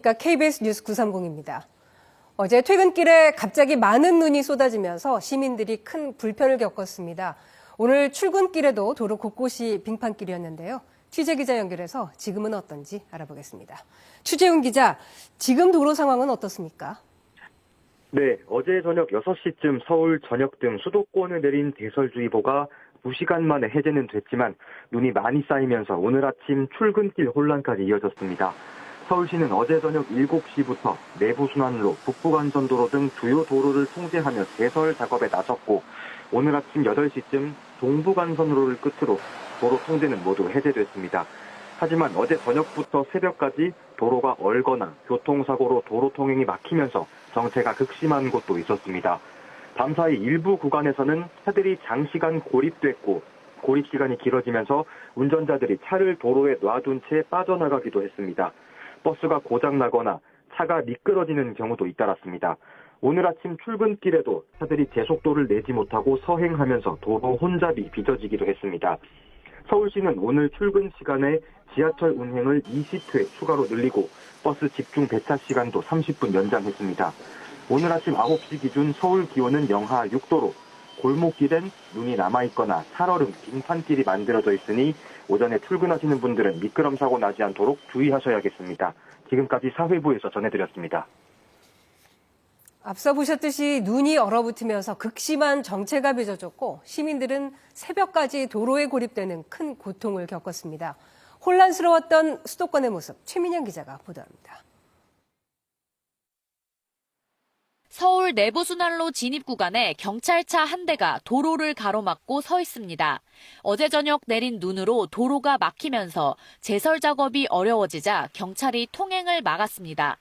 KBS 뉴스 930입니다. 어제 퇴근길에 갑자기 많은 눈이 쏟아지면서 시민들이 큰 불편을 겪었습니다. 오늘 출근길에도 도로 곳곳이 빙판길이었는데요. 취재기자 연결해서 지금은 어떤지 알아보겠습니다. 추재훈 기자, 지금 도로 상황은 어떻습니까? 네, 어제 저녁 6시쯤 서울 전역 등 수도권에 내린 대설주의보가 2시간 만에 해제는 됐지만 눈이 많이 쌓이면서 오늘 아침 출근길 혼란까지 이어졌습니다. 서울시는 어제 저녁 7시부터 내부순환로, 북부간선도로 등 주요 도로를 통제하며 대설 작업에 나섰고 오늘 아침 8시쯤 동부간선도로를 끝으로 도로 통제는 모두 해제됐습니다. 하지만 어제 저녁부터 새벽까지 도로가 얼거나 교통사고로 도로 통행이 막히면서 정체가 극심한 곳도 있었습니다. 밤사이 일부 구간에서는 차들이 장시간 고립됐고 고립 시간이 길어지면서 운전자들이 차를 도로에 놔둔 채 빠져나가기도 했습니다. 버스가 고장나거나 차가 미끄러지는 경우도 잇따랐습니다. 오늘 아침 출근길에도 차들이 제속도를 내지 못하고 서행하면서 도로 혼잡이 빚어지기도 했습니다. 서울시는 오늘 출근 시간에 지하철 운행을 20회 추가로 늘리고 버스 집중 배차 시간도 30분 연장했습니다. 오늘 아침 9시 기준 서울 기온은 영하 6도로 골목길엔 눈이 남아있거나 살얼음, 빙판길이 만들어져 있으니 오전에 출근하시는 분들은 미끄럼 사고 나지 않도록 주의하셔야겠습니다. 지금까지 사회부에서 전해드렸습니다. 앞서 보셨듯이 눈이 얼어붙으면서 극심한 정체가 빚어졌고 시민들은 새벽까지 도로에 고립되는 큰 고통을 겪었습니다. 혼란스러웠던 수도권의 모습, 최민영 기자가 보도합니다. 서울 내부순환로 진입 구간에 경찰차 한 대가 도로를 가로막고 서 있습니다. 어제 저녁 내린 눈으로 도로가 막히면서 제설 작업이 어려워지자 경찰이 통행을 막았습니다.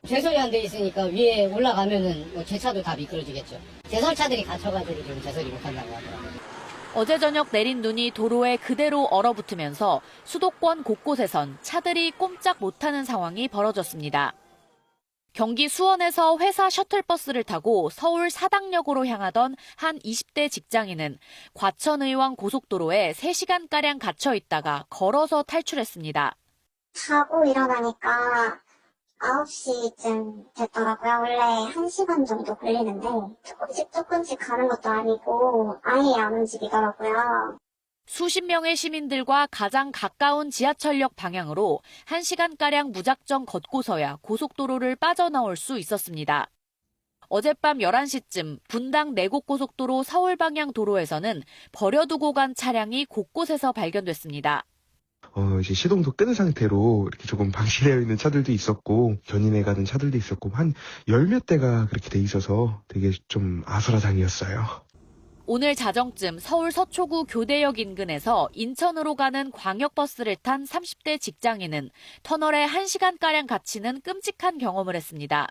제설이 안 돼 있으니까 위에 올라가면은 제 차도 다 미끄러지겠죠. 제설차들이 갇혀가지고 지금 제설이 못한다고 하더라고요. 어제 저녁 내린 눈이 도로에 그대로 얼어붙으면서 수도권 곳곳에선 차들이 꼼짝 못하는 상황이 벌어졌습니다. 경기 수원에서 회사 셔틀버스를 타고 서울 사당역으로 향하던 한 20대 직장인은 과천의왕 고속도로에 3시간가량 갇혀 있다가 걸어서 탈출했습니다. 자고 일어나니까 9시쯤 됐더라고요. 원래 1시간 정도 걸리는데 조금씩 가는 것도 아니고 아예 안 움직이더라고요. 수십 명의 시민들과 가장 가까운 지하철역 방향으로 1시간가량 무작정 걷고서야 고속도로를 빠져나올 수 있었습니다. 어젯밤 11시쯤 분당 내곡고속도로 서울 방향 도로에서는 버려두고 간 차량이 곳곳에서 발견됐습니다. 이제 시동도 끄는 상태로 이렇게 조금 방치되어 있는 차들도 있었고, 견인해 가는 차들도 있었고, 한 열 몇 대가 그렇게 돼 있어서 되게 좀 아수라장이었어요. 오늘 자정쯤 서울 서초구 교대역 인근에서 인천으로 가는 광역버스를 탄 30대 직장인은 터널에 1시간가량 갇히는 끔찍한 경험을 했습니다.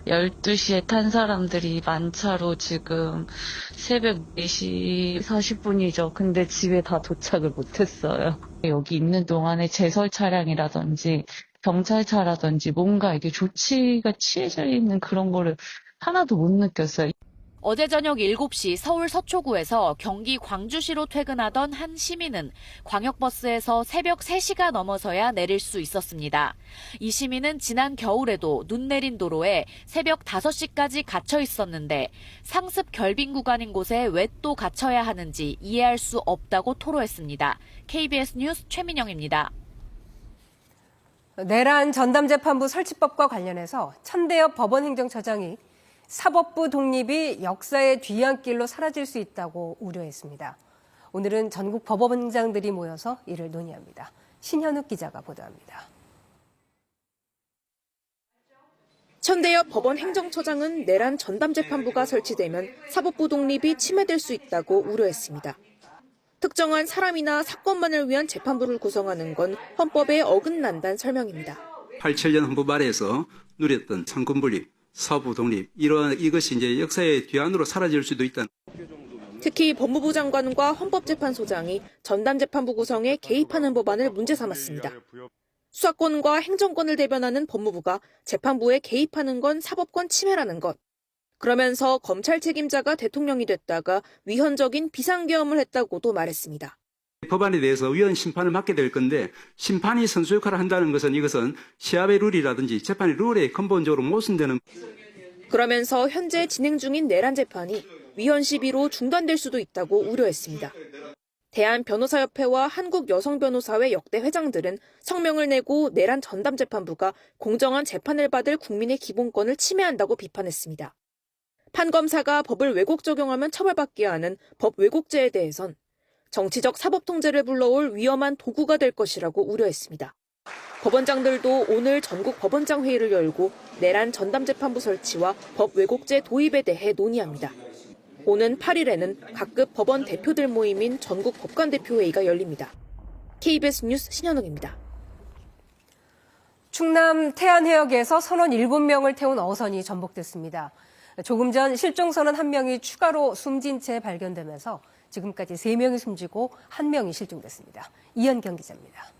12시에 탄 사람들이 만차로 지금 새벽 4시 40분이죠. 근데 집에 다 도착을 못했어요. 여기 있는 동안에 제설 차량이라든지 경찰차라든지 뭔가 이게 조치가 취해져 있는 그런 거를 하나도 못 느꼈어요. 어제 저녁 7시 서울 서초구에서 경기 광주시로 퇴근하던 한 시민은 광역버스에서 새벽 3시가 넘어서야 내릴 수 있었습니다. 이 시민은 지난 겨울에도 눈 내린 도로에 새벽 5시까지 갇혀 있었는데 상습 결빙 구간인 곳에 왜 또 갇혀야 하는지 이해할 수 없다고 토로했습니다. KBS 뉴스 최민영입니다. 내란 전담재판부 설치법과 관련해서 천대엽 법원행정처장이 사법부 독립이 역사의 뒤안길로 사라질 수 있다고 우려했습니다. 오늘은 전국 법원장들이 모여서 이를 논의합니다. 신현욱 기자가 보도합니다. 천대엽 법원행정처장은 내란 전담재판부가 설치되면 사법부 독립이 침해될 수 있다고 우려했습니다. 특정한 사람이나 사건만을 위한 재판부를 구성하는 건 헌법에 어긋난다는 설명입니다. 87년 헌법 아래에서 누렸던 상권분립, 사법부 독립, 이것이 이제 역사의 뒤안으로 사라질 수도 있다. 특히 법무부 장관과 헌법재판소장이 전담재판부 구성에 개입하는 법안을 문제 삼았습니다. 수사권과 행정권을 대변하는 법무부가 재판부에 개입하는 건 사법권 침해라는 것. 그러면서 검찰 책임자가 대통령이 됐다가 위헌적인 비상계엄을 했다고도 말했습니다. 법안에 대해서 위헌 심판을 맡게 될 건데 심판이 선수 역할을 한다는 것은 이것은 시합의 룰이라든지 재판의 룰에 근본적으로 모순되는. 그러면서 현재 진행 중인 내란 재판이 위헌 시비로 중단될 수도 있다고 우려했습니다. 대한변호사협회와 한국여성변호사회 역대 회장들은 성명을 내고 내란 전담재판부가 공정한 재판을 받을 국민의 기본권을 침해한다고 비판했습니다. 판검사가 법을 왜곡 적용하면 처벌받게 하는 법 왜곡죄에 대해선 정치적 사법 통제를 불러올 위험한 도구가 될 것이라고 우려했습니다. 법원장들도 오늘 전국 법원장 회의를 열고 내란 전담재판부 설치와 법 왜곡죄 도입에 대해 논의합니다. 오는 8일에는 각급 법원 대표들 모임인 전국 법관대표회의가 열립니다. KBS 뉴스 신현웅입니다. 충남 태안해역에서 선원 7명을 태운 어선이 전복됐습니다. 조금 전 실종 선원 1명이 추가로 숨진 채 발견되면서 지금까지 3명이 숨지고 1명이 실종됐습니다. 이현경 기자입니다.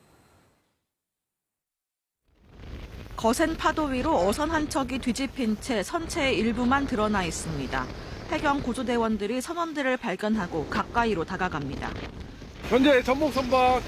거센 파도 위로 어선 한 척이 뒤집힌 채 선체의 일부만 드러나 있습니다. 해경 구조대원들이 선원들을 발견하고 가까이로 다가갑니다. 현재 전복 선박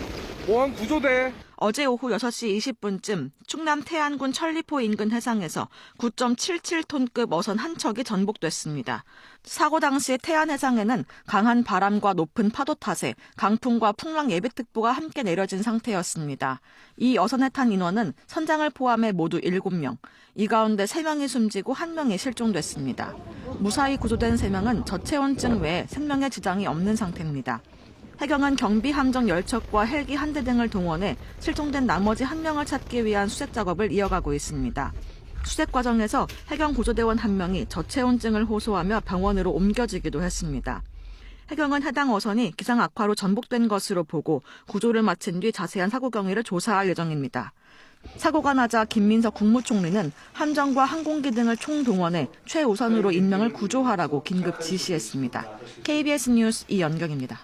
보안 구조대. 어제 오후 6시 20분쯤 충남 태안군 천리포 인근 해상에서 9.77톤급 어선 한 척이 전복됐습니다. 사고 당시 태안 해상에는 강한 바람과 높은 파도 탓에 강풍과 풍랑 예비특보가 함께 내려진 상태였습니다. 이 어선에 탄 인원은 선장을 포함해 모두 7명. 이 가운데 3명이 숨지고 1명이 실종됐습니다. 무사히 구조된 3명은 저체온증 외에 생명에 지장이 없는 상태입니다. 해경은 경비 함정 10척과 헬기 1대 등을 동원해 실종된 나머지 1명을 찾기 위한 수색 작업을 이어가고 있습니다. 수색 과정에서 해경 구조대원 1명이 저체온증을 호소하며 병원으로 옮겨지기도 했습니다. 해경은 해당 어선이 기상 악화로 전복된 것으로 보고 구조를 마친 뒤 자세한 사고 경위를 조사할 예정입니다. 사고가 나자 김민석 국무총리는 함정과 항공기 등을 총동원해 최우선으로 인명을 구조하라고 긴급 지시했습니다. KBS 뉴스 이연경입니다.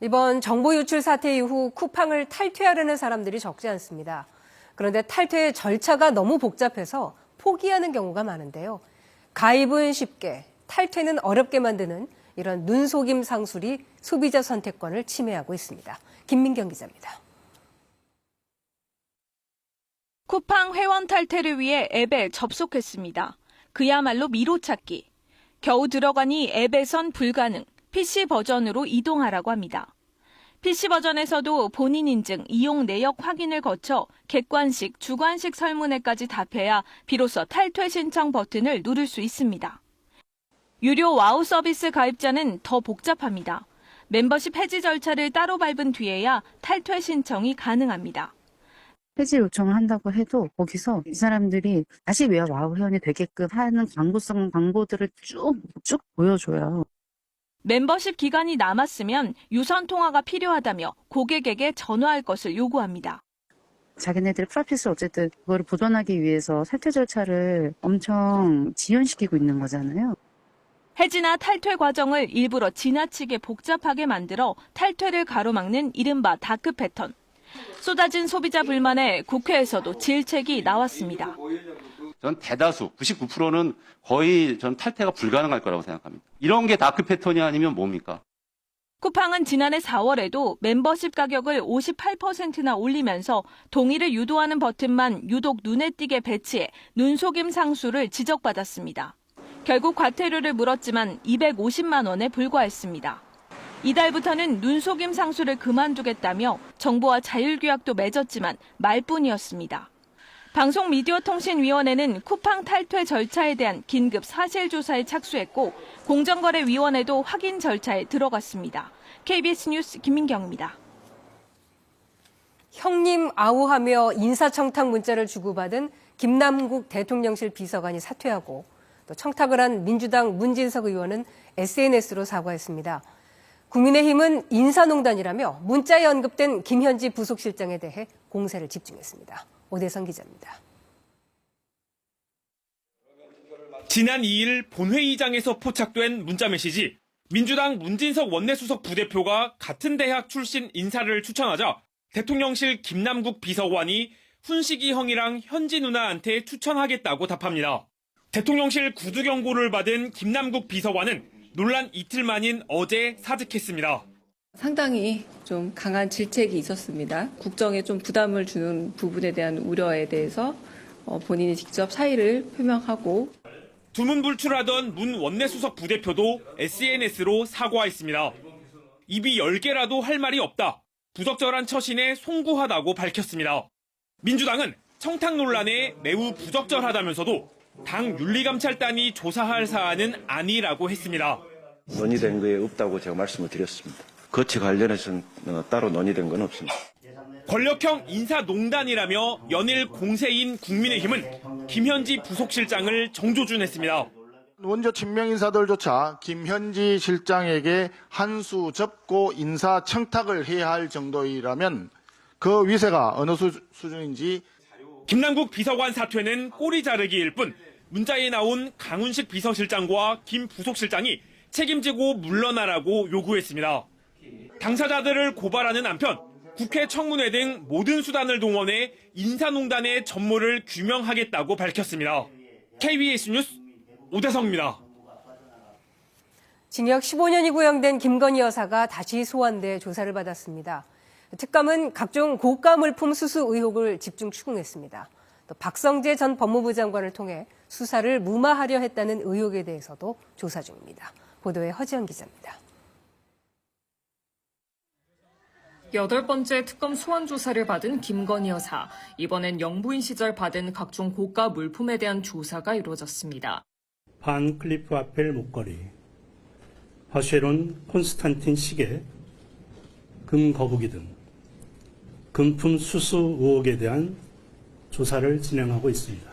이번 정보 유출 사태 이후 쿠팡을 탈퇴하려는 사람들이 적지 않습니다. 그런데 탈퇴 절차가 너무 복잡해서 포기하는 경우가 많은데요. 가입은 쉽게, 탈퇴는 어렵게 만드는 이런 눈속임 상술이 소비자 선택권을 침해하고 있습니다. 김민경 기자입니다. 쿠팡 회원 탈퇴를 위해 앱에 접속했습니다. 그야말로 미로찾기. 겨우 들어가니 앱에선 불가능, PC 버전으로 이동하라고 합니다. PC 버전에서도 본인 인증, 이용 내역 확인을 거쳐 객관식, 주관식 설문에까지 답해야 비로소 탈퇴 신청 버튼을 누를 수 있습니다. 유료 와우 서비스 가입자는 더 복잡합니다. 멤버십 해지 절차를 따로 밟은 뒤에야 탈퇴 신청이 가능합니다. 해지 요청을 한다고 해도 거기서 이 사람들이 다시 왜 와우 회원이 되게끔 하는 광고성 광고들을 쭉 보여줘요. 멤버십 기간이 남았으면 유선 통화가 필요하다며 고객에게 전화할 것을 요구합니다. 자기네들 프라핏을 어쨌든 그거를 보존하기 위해서 탈퇴 절차를 엄청 지연시키고 있는 거잖아요. 해지나 탈퇴 과정을 일부러 지나치게 복잡하게 만들어 탈퇴를 가로막는 이른바 다크 패턴. 쏟아진 소비자 불만에 국회에서도 질책이 나왔습니다. 전 대다수 99%는 거의 전 탈퇴가 불가능할 거라고 생각합니다. 이런 게 다크 패턴이 아니면 뭡니까? 쿠팡은 지난해 4월에도 멤버십 가격을 58%나 올리면서 동의를 유도하는 버튼만 유독 눈에 띄게 배치해 눈속임 상수를 지적받았습니다. 결국 과태료를 물었지만 250만 원에 불과했습니다. 이달부터는 눈속임 상수를 그만두겠다며 정부와 자율규약도 맺었지만 말뿐이었습니다. 방송미디어통신위원회는 쿠팡 탈퇴 절차에 대한 긴급 사실조사에 착수했고 공정거래위원회도 확인 절차에 들어갔습니다. KBS 뉴스 김민경입니다. 형님 아우하며 인사청탁 문자를 주고받은 김남국 대통령실 비서관이 사퇴하고 또 청탁을 한 민주당 문진석 의원은 SNS로 사과했습니다. 국민의힘은 인사농단이라며 문자에 언급된 김현지 부속실장에 대해 공세를 집중했습니다. 오대성 기자입니다. 지난 2일 본회의장에서 포착된 문자메시지. 민주당 문진석 원내수석 부대표가 같은 대학 출신 인사를 추천하자 대통령실 김남국 비서관이 훈식이 형이랑 현지 누나한테 추천하겠다고 답합니다. 대통령실 구두 경고를 받은 김남국 비서관은 논란 이틀 만인 어제 사직했습니다. 상당히 좀 강한 질책이 있었습니다. 국정에 좀 부담을 주는 부분에 대한 우려에 대해서 본인이 직접 사의를 표명하고 두문불출하던 문 원내수석 부대표도 SNS로 사과했습니다. 입이 10개라도 할 말이 없다. 부적절한 처신에 송구하다고 밝혔습니다. 민주당은 청탁 논란에 매우 부적절하다면서도 당 윤리감찰단이 조사할 사안은 아니라고 했습니다. 논의된 거에 없다고 제가 말씀을 드렸습니다. 거치 관련해서는 따로 논의된 건 없습니다. 권력형 인사농단이라며 연일 공세인 국민의힘은 김현지 부속실장을 정조준했습니다. 원조 친명 인사들조차 김현지 실장에게 한 수 접고 인사 청탁을 해야 할 정도이라면 그 위세가 어느 수준인지. 김남국 비서관 사퇴는 꼬리 자르기일 뿐 문자에 나온 강훈식 비서실장과 김 부속실장이 책임지고 물러나라고 요구했습니다. 당사자들을 고발하는 한편 국회 청문회 등 모든 수단을 동원해 인사농단의 전모를 규명하겠다고 밝혔습니다. KBS 뉴스 오대성입니다. 징역 15년이 구형된 김건희 여사가 다시 소환돼 조사를 받았습니다. 특검은 각종 고가 물품 수수 의혹을 집중 추궁했습니다. 또 박성재 전 법무부 장관을 통해 수사를 무마하려 했다는 의혹에 대해서도 조사 중입니다. 보도에 허지연 기자입니다. 8번째 특검 소환 조사를 받은 김건희 여사. 이번엔 영부인 시절 받은 각종 고가 물품에 대한 조사가 이루어졌습니다. 반 클리프 아펠 목걸이, 화쉐론 콘스탄틴 시계, 금 거북이 등 금품 수수 의혹에 대한 조사를 진행하고 있습니다.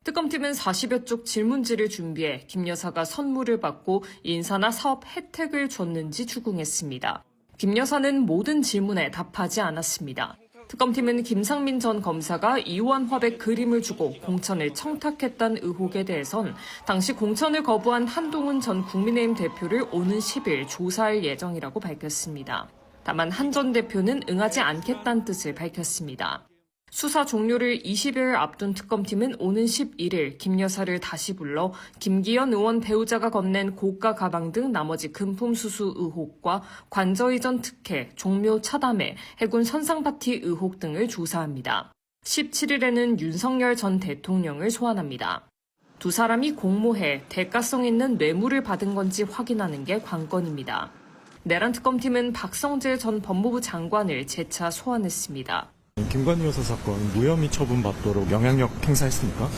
특검팀은 40여 쪽 질문지를 준비해 김 여사가 선물을 받고 인사나 사업 혜택을 줬는지 추궁했습니다. 김 여사는 모든 질문에 답하지 않았습니다. 특검팀은 김상민 전 검사가 이완 화백 그림을 주고 공천을 청탁했다는 의혹에 대해선 당시 공천을 거부한 한동훈 전 국민의힘 대표를 오는 10일 조사할 예정이라고 밝혔습니다. 다만 한 전 대표는 응하지 않겠다는 뜻을 밝혔습니다. 수사 종료를 20여일 앞둔 특검팀은 오는 11일 김 여사를 다시 불러 김기현 의원 배우자가 건넨 고가 가방 등 나머지 금품 수수 의혹과 관저 이전 특혜, 종묘 차담회, 해군 선상파티 의혹 등을 조사합니다. 17일에는 윤석열 전 대통령을 소환합니다. 두 사람이 공모해 대가성 있는 뇌물을 받은 건지 확인하는 게 관건입니다. 내란 특검팀은 박성재 전 법무부 장관을 재차 소환했습니다. 김건희 여사 사건 무혐의 처분받도록 영향력 행사했습니까?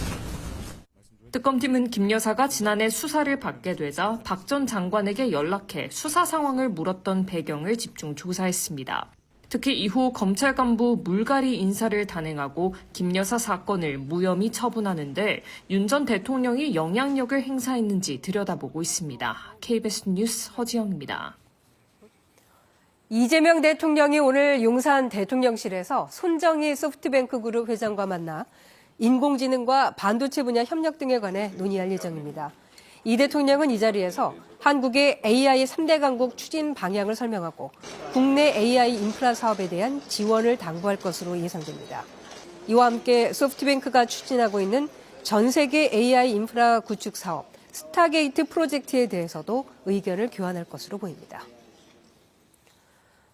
특검팀은 김 여사가 지난해 수사를 받게 되자 박 전 장관에게 연락해 수사 상황을 물었던 배경을 집중 조사했습니다. 특히 이후 검찰 간부 물갈이 인사를 단행하고 김 여사 사건을 무혐의 처분하는데 윤 전 대통령이 영향력을 행사했는지 들여다보고 있습니다. KBS 뉴스 허지영입니다. 이재명 대통령이 오늘 용산 대통령실에서 손정희 소프트뱅크 그룹 회장과 만나 인공지능과 반도체 분야 협력 등에 관해 논의할 예정입니다. 이 대통령은 이 자리에서 한국의 AI 3대 강국 추진 방향을 설명하고 국내 AI 인프라 사업에 대한 지원을 당부할 것으로 예상됩니다. 이와 함께 소프트뱅크가 추진하고 있는 전 세계 AI 인프라 구축 사업 스타게이트 프로젝트에 대해서도 의견을 교환할 것으로 보입니다.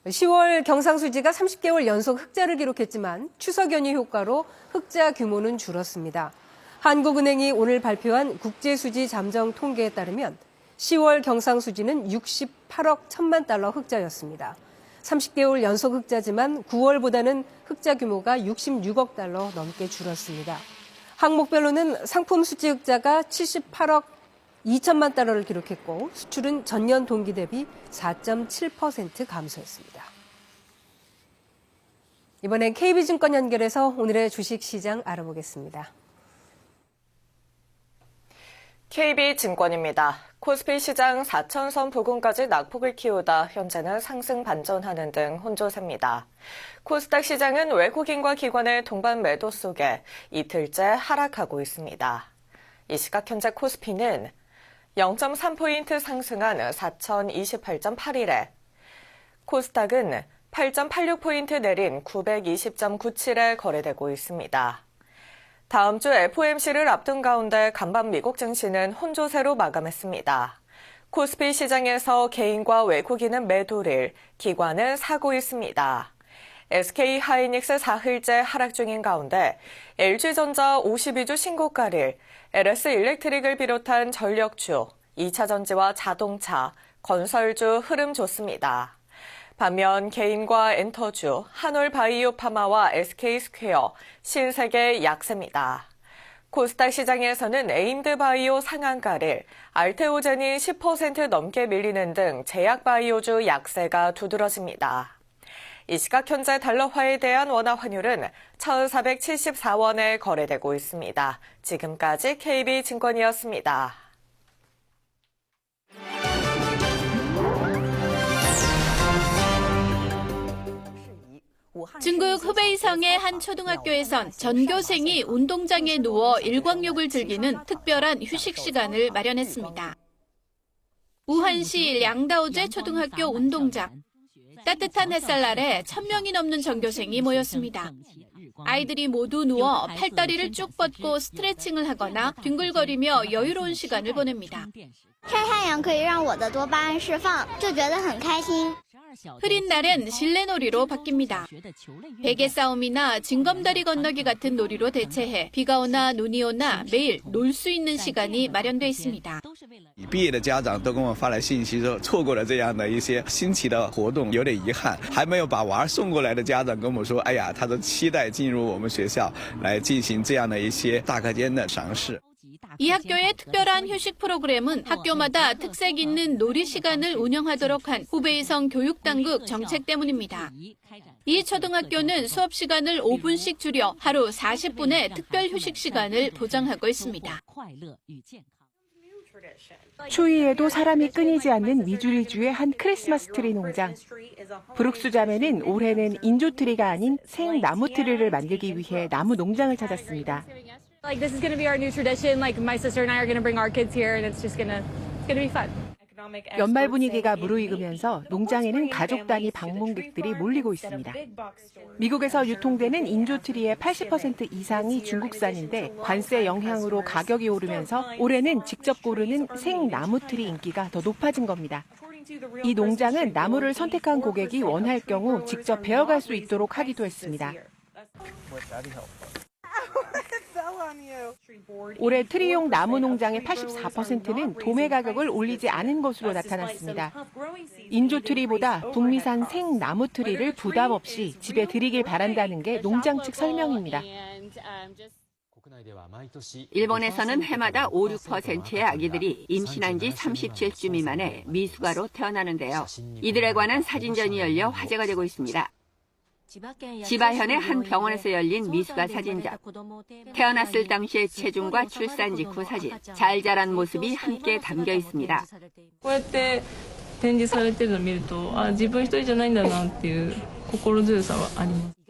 10월 경상수지가 30개월 연속 흑자를 기록했지만 추석 연휴 효과로 흑자 규모는 줄었습니다. 한국은행이 오늘 발표한 국제수지 잠정 통계에 따르면 10월 경상수지는 68억 1천만 달러 흑자였습니다. 30개월 연속 흑자지만 9월보다는 흑자 규모가 66억 달러 넘게 줄었습니다. 항목별로는 상품 수지 흑자가 78억 2천만 달러를 기록했고 수출은 전년 동기 대비 4.7% 감소했습니다. 이번엔 KB증권 연결해서 오늘의 주식시장 알아보겠습니다. KB증권입니다. 코스피 시장 4,000선 부근까지 낙폭을 키우다 현재는 상승 반전하는 등 혼조세입니다. 코스닥 시장은 외국인과 기관의 동반 매도 속에 이틀째 하락하고 있습니다. 이 시각 현재 코스피는 0.3포인트 상승한 4,028.81에 코스닥은 8.86포인트 내린 920.97에 거래되고 있습니다. 다음 주 FOMC를 앞둔 가운데 간밤 미국 증시는 혼조세로 마감했습니다. 코스피 시장에서 개인과 외국인은 매도를, 기관은 사고 있습니다. SK하이닉스 4흘째 하락 중인 가운데 LG전자 52주 신고가를, LS일렉트릭을 비롯한 전력주, 2차전지와 자동차, 건설주 흐름 좋습니다. 반면 개인과 엔터주, 한올바이오파마와 SK스퀘어, 신세계 약세입니다. 코스닥 시장에서는 에임드바이오 상한가를, 알테오젠이 10% 넘게 밀리는 등 제약바이오주 약세가 두드러집니다. 이 시각 현재 달러화에 대한 원화 환율은 1,474원에 거래되고 있습니다. 지금까지 KB증권이었습니다. 중국 후베이성의 한 초등학교에선 전교생이 운동장에 누워 일광욕을 즐기는 특별한 휴식 시간을 마련했습니다. 우한시 량다오제 초등학교 운동장. 따뜻한 햇살 아래 1,000명이 넘는 전교생이 모였습니다. 아이들이 모두 누워 팔다리를 쭉 뻗고 스트레칭을 하거나 뒹굴거리며 여유로운 시간을 보냅니다. 흐린 날엔 실내 놀이로 바뀝니다. 베개 싸움이나 징검다리 건너기 같은 놀이로 대체해 비가 오나 눈이 오나 매일 놀 수 있는 시간이 마련돼 있습니다. 毕业的家长都跟我发来信息说错过了这样的一些新奇的活动，有点遗憾。还没有把娃儿送过来的家长跟我说，哎呀，他都期待进入我们学校来进行这样的一些大课间的尝试。 이 학교의 특별한 휴식 프로그램은 학교마다 특색 있는 놀이 시간을 운영하도록 한 후베이성 교육당국 정책 때문입니다. 이 초등학교는 수업 시간을 5분씩 줄여 하루 40분의 특별 휴식 시간을 보장하고 있습니다. 추위에도 사람이 끊이지 않는 미주리주의 한 크리스마스 트리 농장. 브룩스 자매는 올해는 인조트리가 아닌 생나무 트리를 만들기 위해 나무 농장을 찾았습니다. Like this is going to be our new tradition. Like my sister and I are going to bring our kids here, and it's just going to be fun. 연말 분위기가 무르익으면서 농장에는 가족 단위 방문객들이 몰리고 있습니다. 미국에서 유통되는 인조트리의 80% 이상이 중국산인데 관세 영향으로 가격이 오르면서 올해는 직접 고르는 생나무트리 인기가 더 높아진 겁니다. 이 농장은 나무를 선택한 고객이 원할 경우 직접 베어갈 수 있도록 하기도 했습니다. 올해 트리용 나무 농장의 84%는 도매 가격을 올리지 않은 것으로 나타났습니다. 인조 트리보다 북미산 생나무 트리를 부담 없이 집에 들이길 바란다는 게 농장 측 설명입니다. 일본에서는 해마다 5, 6%의 아기들이 임신한 지 37주 미만에 미숙아로 태어나는데요. 이들에 관한 사진전이 열려 화제가 되고 있습니다. 지바현의 한 병원에서 열린 미숙아 사진전. 태어났을 당시의 체중과 출산 직후 사진, 잘 자란 모습이 함께 담겨 있습니다. こうやって展示されてるのを見ると、自分一人じゃないんだなっていう心強さはあります。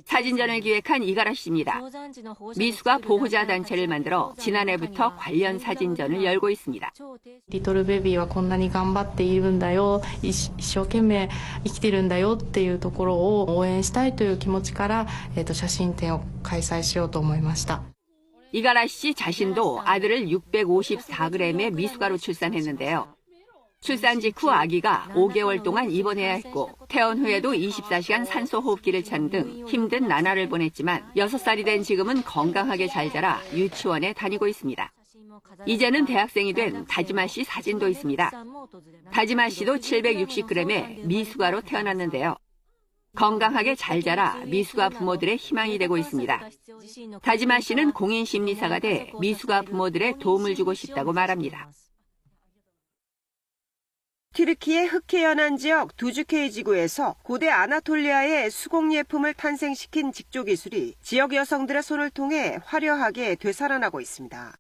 사진전을 기획한 이가라 씨입니다. 미숙아 보호자 단체를 만들어 지난해부터 관련 사진전을 열고 있습니다. リトルベビーはこんなに頑張っているんだよ、一生懸命生きてるんだよっていうところを応援したいという気持ちから、写真展を開催しようと思いました。 이가라 씨 자신도 아들을 654g의 미숙아로 출산했는데요. 출산 직후 아기가 5개월 동안 입원해야 했고 퇴원 후에도 24시간 산소호흡기를 찬 등 힘든 나날을 보냈지만 6살이 된 지금은 건강하게 잘 자라 유치원에 다니고 있습니다. 이제는 대학생이 된 다지마 씨 사진도 있습니다. 다지마 씨도 760g의 미숙아로 태어났는데요. 건강하게 잘 자라 미숙아 부모들의 희망이 되고 있습니다. 다지마 씨는 공인심리사가 돼 미숙아 부모들의 도움을 주고 싶다고 말합니다. 튀르키예 흑해연안 지역 두주케이 지구에서 고대 아나톨리아의 수공예품을 탄생시킨 직조기술이 지역 여성들의 손을 통해 화려하게 되살아나고 있습니다.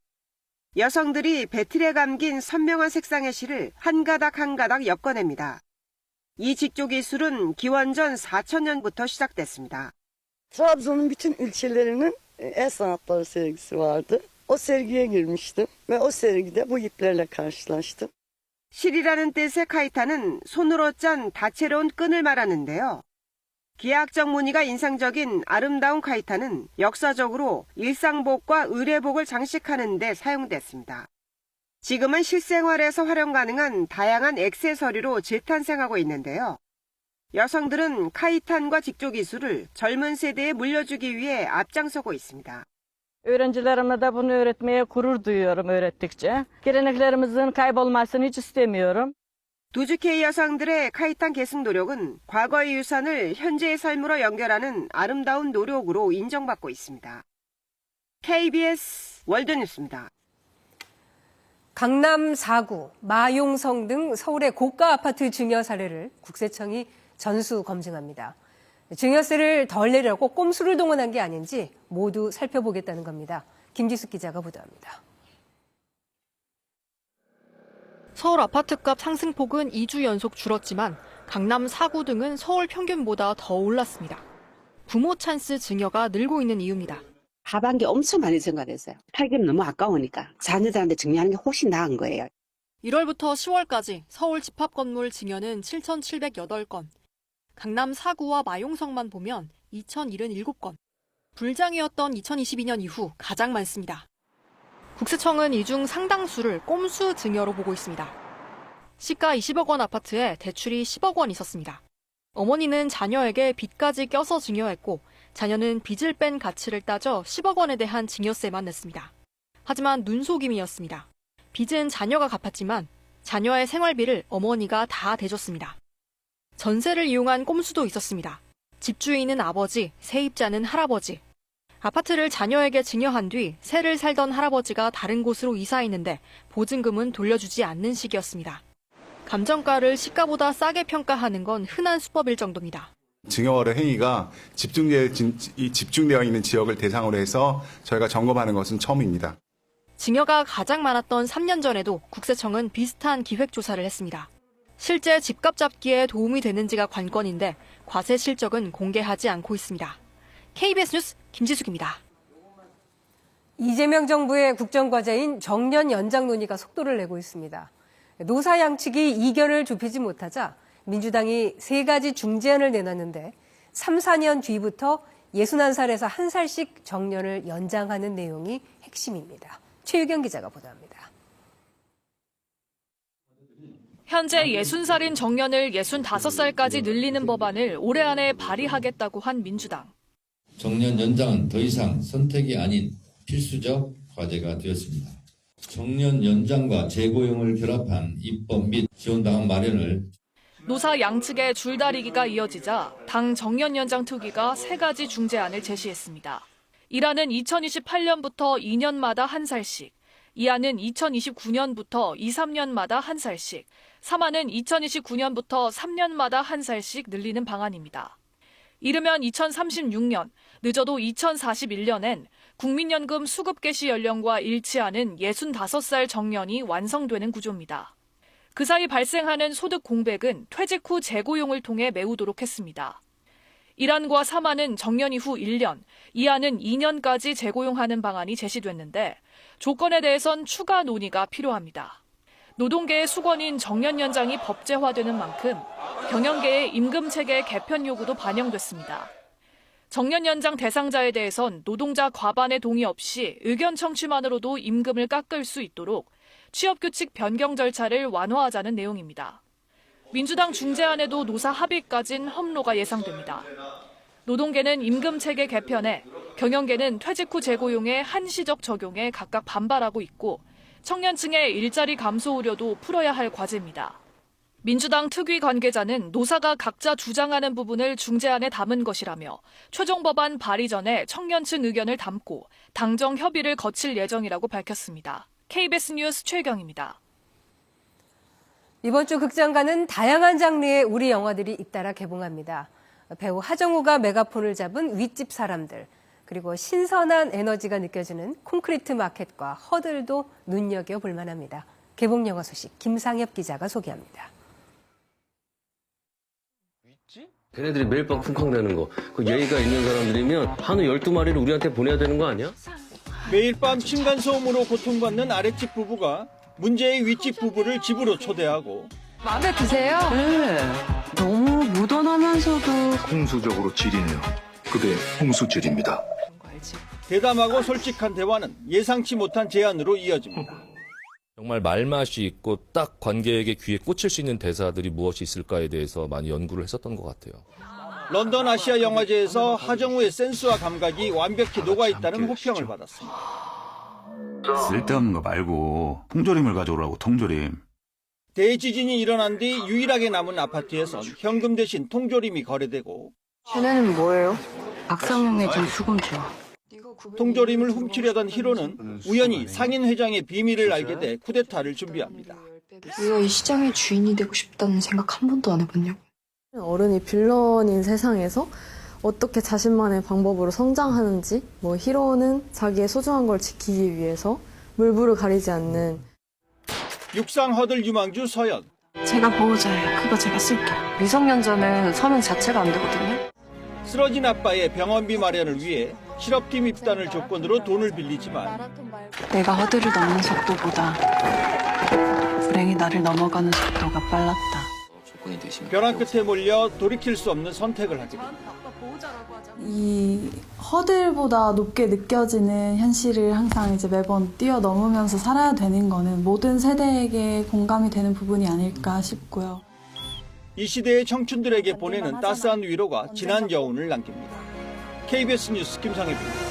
여성들이 배틀에 감긴 선명한 색상의 실을 한 가닥 한 가닥 엮어냅니다. 이 직조기술은 기원전 4000년부터 시작됐습니다. Trabzon'un bütün ilçelerinin el sanatları sergisi vardı. O sergiye girmiştim ve o sergide bu iplerle karşılaştım. 실이라는 뜻의 카이타는 손으로 짠 다채로운 끈을 말하는데요. 기하학적 무늬가 인상적인 아름다운 카이타는 역사적으로 일상복과 의례복을 장식하는 데 사용됐습니다. 지금은 실생활에서 활용 가능한 다양한 액세서리로 재탄생하고 있는데요. 여성들은 카이탄과 직조 기술을 젊은 세대에 물려주기 위해 앞장서고 있습니다. Öğrencilerime de bunu öğretmeye gurur duyuyorum öğrettikçe. Geleneklerimizin kaybolmasını hiç istemiyorum. 두주케이 여성들의 카이탄 계승 노력은 과거의 유산을 현재의 삶으로 연결하는 아름다운 노력으로 인정받고 있습니다. KBS 월드뉴스입니다. 강남 4구, 마용성 등 서울의 고가 아파트 증여 사례를 국세청이 전수 검증합니다. 증여세를 덜 내려고 꼼수를 동원한 게 아닌지 모두 살펴보겠다는 겁니다. 김지숙 기자가 보도합니다. 서울 아파트값 상승폭은 2주 연속 줄었지만 강남 4구 등은 서울 평균보다 더 올랐습니다. 부모 찬스 증여가 늘고 있는 이유입니다. 하반기 엄청 많이 증가됐어요. 팔기는 너무 아까우니까 자녀들한테 증여하는 게 훨씬 나은 거예요. 1월부터 10월까지 서울 집합 건물 증여는 7,708건, 강남 4구와 마용성만 보면 2,077건, 불장이었던 2022년 이후 가장 많습니다. 국세청은 이 중 상당수를 꼼수 증여로 보고 있습니다. 시가 20억 원 아파트에 대출이 10억 원 있었습니다. 어머니는 자녀에게 빚까지 껴서 증여했고 자녀는 빚을 뺀 가치를 따져 10억 원에 대한 증여세만 냈습니다. 하지만 눈속임이었습니다. 빚은 자녀가 갚았지만 자녀의 생활비를 어머니가 다 대줬습니다. 전세를 이용한 꼼수도 있었습니다. 집주인은 아버지, 세입자는 할아버지. 아파트를 자녀에게 증여한 뒤 새를 살던 할아버지가 다른 곳으로 이사했는데 보증금은 돌려주지 않는 식이었습니다. 감정가를 시가보다 싸게 평가하는 건 흔한 수법일 정도입니다. 증여월의 행위가 집중되어 있는 지역을 대상으로 해서 저희가 점검하는 것은 처음입니다. 증여가 가장 많았던 3년 전에도 국세청은 비슷한 기획조사를 했습니다. 실제 집값 잡기에 도움이 되는지가 관건인데 과세 실적은 공개하지 않고 있습니다. KBS 뉴스 김지숙입니다. 이재명 정부의 국정과제인 정년 연장 논의가 속도를 내고 있습니다. 노사 양측이 이견을 좁히지 못하자 민주당이 3가지 중재안을 내놨는데 3, 4년 뒤부터 61살에서 1살씩 정년을 연장하는 내용이 핵심입니다. 최유경 기자가 보도합니다. 현재 60살인 정년을 65살까지 늘리는 법안을 올해 안에 발의하겠다고 한 민주당. 정년 연장은 더 이상 선택이 아닌 필수적 과제가 되었습니다. 정년 연장과 재고용을 결합한 입법 및 지원당원 마련을 노사 양측의 줄다리기가 이어지자 당 정년 연장 특위가 3가지 중재안을 제시했습니다. 1안은 2028년부터 2년마다 1살씩, 2안은 2029년부터 2, 3년마다 1살씩, 3안은 2029년부터 3년마다 1살씩 늘리는 방안입니다. 이르면 2036년, 늦어도 2041년엔 국민연금 수급 개시 연령과 일치하는 65살 정년이 완성되는 구조입니다. 그 사이 발생하는 소득 공백은 퇴직 후 재고용을 통해 메우도록 했습니다. 1안과 3안은 정년 이후 1년, 2안은 2년까지 재고용하는 방안이 제시됐는데 조건에 대해선 추가 논의가 필요합니다. 노동계의 수건인 정년 연장이 법제화되는 만큼 경영계의 임금체계 개편 요구도 반영됐습니다. 정년 연장 대상자에 대해선 노동자 과반의 동의 없이 의견 청취만으로도 임금을 깎을 수 있도록 취업규칙 변경 절차를 완화하자는 내용입니다. 민주당 중재안에도 노사 합의까진 험로가 예상됩니다. 노동계는 임금체계 개편에, 경영계는 퇴직 후 재고용의 한시적 적용에 각각 반발하고 있고 청년층의 일자리 감소 우려도 풀어야 할 과제입니다. 민주당 특위 관계자는 노사가 각자 주장하는 부분을 중재안에 담은 것이라며 최종 법안 발의 전에 청년층 의견을 담고 당정 협의를 거칠 예정이라고 밝혔습니다. KBS 뉴스 최경입니다. 이번 주 극장가는 다양한 장르의 우리 영화들이 잇따라 개봉합니다. 배우 하정우가 메가폰을 잡은 윗집 사람들, 그리고 신선한 에너지가 느껴지는 콘크리트 마켓과 허들도 눈여겨볼 만합니다. 개봉 영화 소식 김상엽 기자가 소개합니다. 걔네들이 매일 밤 쿵쾅대는 거, 그 예의가 있는 사람들이면 한우 12마리를 우리한테 보내야 되는 거 아니야? 매일 밤 층간소음으로 고통받는 아랫집 부부가 문제의 윗집 부부를 집으로 초대하고 마음에 드세요? 네, 너무 무던하면서도 홍수적으로 지리네요. 그게 홍수질입니다. 대담하고 솔직한 대화는 예상치 못한 제안으로 이어집니다. 정말 말맛이 있고 딱 관객의 귀에 꽂힐 수 있는 대사들이 무엇이 있을까에 대해서 많이 연구를 했었던 것 같아요. 런던 아시아 영화제에서 하정우의 센스와 감각이 완벽히 녹아있다는 호평을 받았습니다. 쓸데없는 거 말고 통조림을 가져오라고, 통조림. 대지진이 일어난 뒤 유일하게 남은 아파트에선 현금 대신 통조림이 거래되고 쟤네는 뭐예요? 악상용의 전 수금지요. 통조림을 훔치려던 히로는 우연히 상인 회장의 비밀을 알게 돼 쿠데타를 준비합니다. 우리가 이 시장의 주인이 되고 싶다는 생각 한 번도 안 해봤냐고. 어른이 빌런인 세상에서 어떻게 자신만의 방법으로 성장하는지, 히로는 자기의 소중한 걸 지키기 위해서 물불을 가리지 않는. 육상 허들 유망주 서연. 제가 보호자예요. 그거 제가 쓸게요. 미성년자는 서명 자체가 안 되거든요. 쓰러진 아빠의 병원비 마련을 위해 실업팀 입단을 조건으로 돈을 빌리지만 내가 허들을 넘는 속도보다 불행히 나를 넘어가는 속도가 빨랐다. 벼랑 끝에 몰려 돌이킬 수 없는 선택을 하게 됩니다. 이 허들보다 높게 느껴지는 현실을 항상 이제 매번 뛰어넘으면서 살아야 되는 거는 모든 세대에게 공감이 되는 부분이 아닐까 싶고요. 이 시대의 청춘들에게 보내는 따스한 위로가 진한 여운을 남깁니다. KBS 뉴스 김상혜입니다.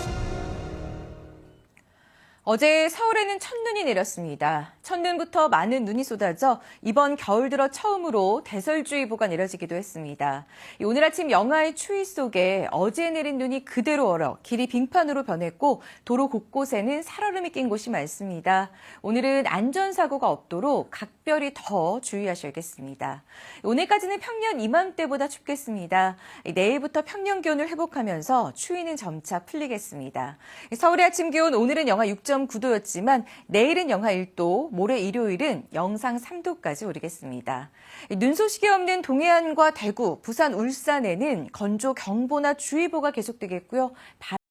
어제 서울에는 첫눈이 내렸습니다. 첫눈부터 많은 눈이 쏟아져 이번 겨울 들어 처음으로 대설주의보가 내려지기도 했습니다. 오늘 아침 영하의 추위 속에 어제 내린 눈이 그대로 얼어 길이 빙판으로 변했고 도로 곳곳에는 살얼음이 낀 곳이 많습니다. 오늘은 안전사고가 없도록 각별히 더 주의하셔야겠습니다. 오늘까지는 평년 이맘때보다 춥겠습니다. 내일부터 평년 기온을 회복하면서 추위는 점차 풀리겠습니다. 서울의 아침 기온 오늘은 영하 6.9도였지만 내일은 영하 1도, 모레 일요일은 영상 3도까지 오르겠습니다. 눈 소식이 없는 동해안과 대구, 부산, 울산에는 건조 경보나 주의보가 계속되겠고요.